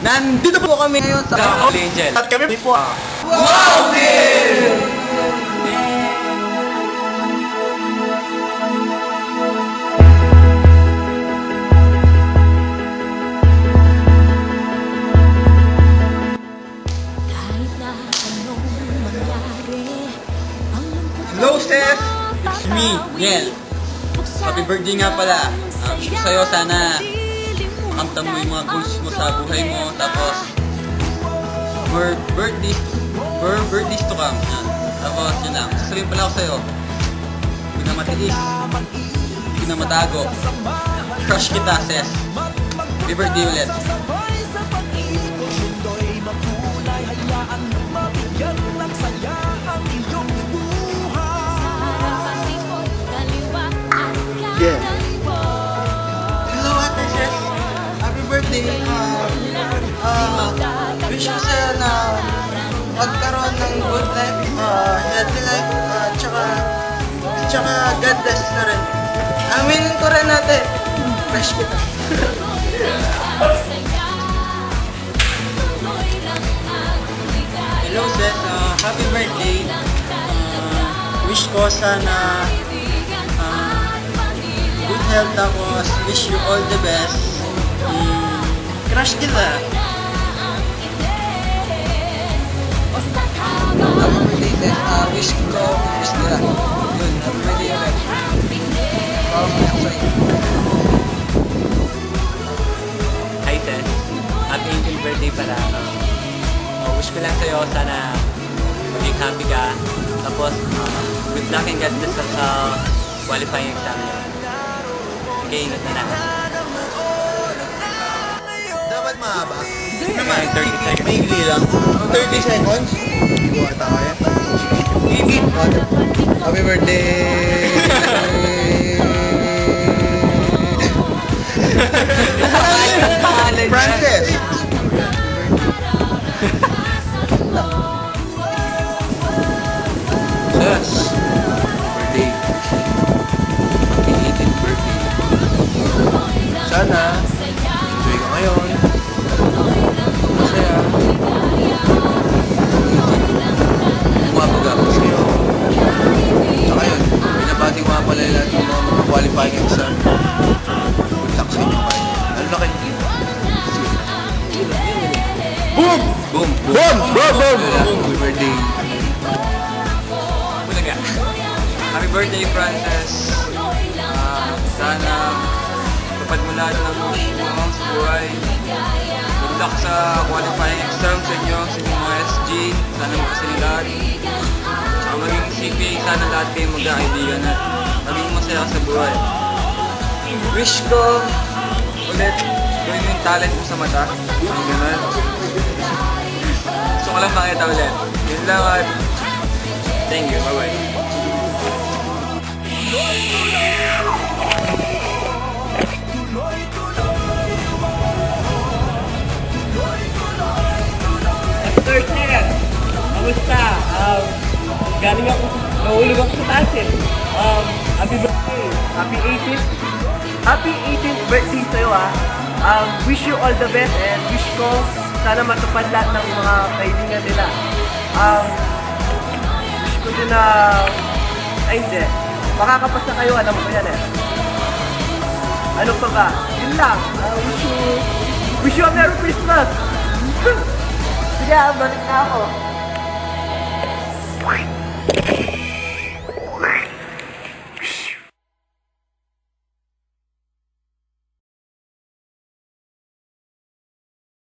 Nandito po kami ngayon sa Angel. At kami po Wow Team! Hello, Steph! It's me, Niel. Happy birthday nga pala. Gusto sa'yo, sana makamtan mo yung mga goals mo sa buhay mo. Tapos, more birthdays to come. Yan. Tapos, yun lang. Sasabihin pala ako sa'yo. Hindi na matiis. Hindi na matago. Crush kita, Ses. Happy birthday ulit. Yeah. Hello, Ate Ses. Happy birthday. Wish ko sa'yo na magkaroon ng good life, healthy life, tsaka God bless na rin. Aminin ko rin natin. Crush kita. Hello, Ses. Happy birthday. Wish ko sana good health, tapos wish you all the best. Crush kita. Happy birthday, Ses. Wish kita. Yun, happy birthday ulit. Hi, Tess. Happy Angel birthday pala. Wish ko lang sa'yo, sana maging happy ka. Tapos, good luck and God bless sa qualifying exam. Okay, ingat na natin. Dapat mahaba. Naman, 30 seconds. Maigli lang. 30 seconds? Buha tayo. Happy birthday! Frances! Yes! Birthday. Happy 18th birthday. Sana, enjoy ka ngayon. Masaya. Umabog ako sa'yo. Saka yun, binabati ko nga pala lahat ng mga qualifying exam. Good luck sa inyo kayo. Ano na kayo? Boom! Boom! Boom! Boom! Boom! Happy birthday. Bulaga. Happy birthday, Frances. Sana tupad mo lahat ng wish mo sa buhay. Good luck sa qualifying exam sa inyo, sa inyong mga SG. Sana makasaling lahat. Tsaka maging CPA, sana lahat kayo magkakaibigan at maging masaya sa buhay. Wish ko ulit gawin mo yung talent mo sa mata. Yung gano'n. Gusto ko lang makita ulit. Yun lang at thank you. Bye-bye. Third, kamusta? Galing ako, nahulog ako sa taas eh. Happy birthday. Happy 18th birthday sa'yo ah. Wish you all the best and wish ko sana matupad lahat ng mga kailangan nila. Wish ko din na, ay hindi, makakapasa kayo, alam ko yan eh. Ano pa ba? Yun lang. Wish you a Merry Christmas! Sige, balik na ako.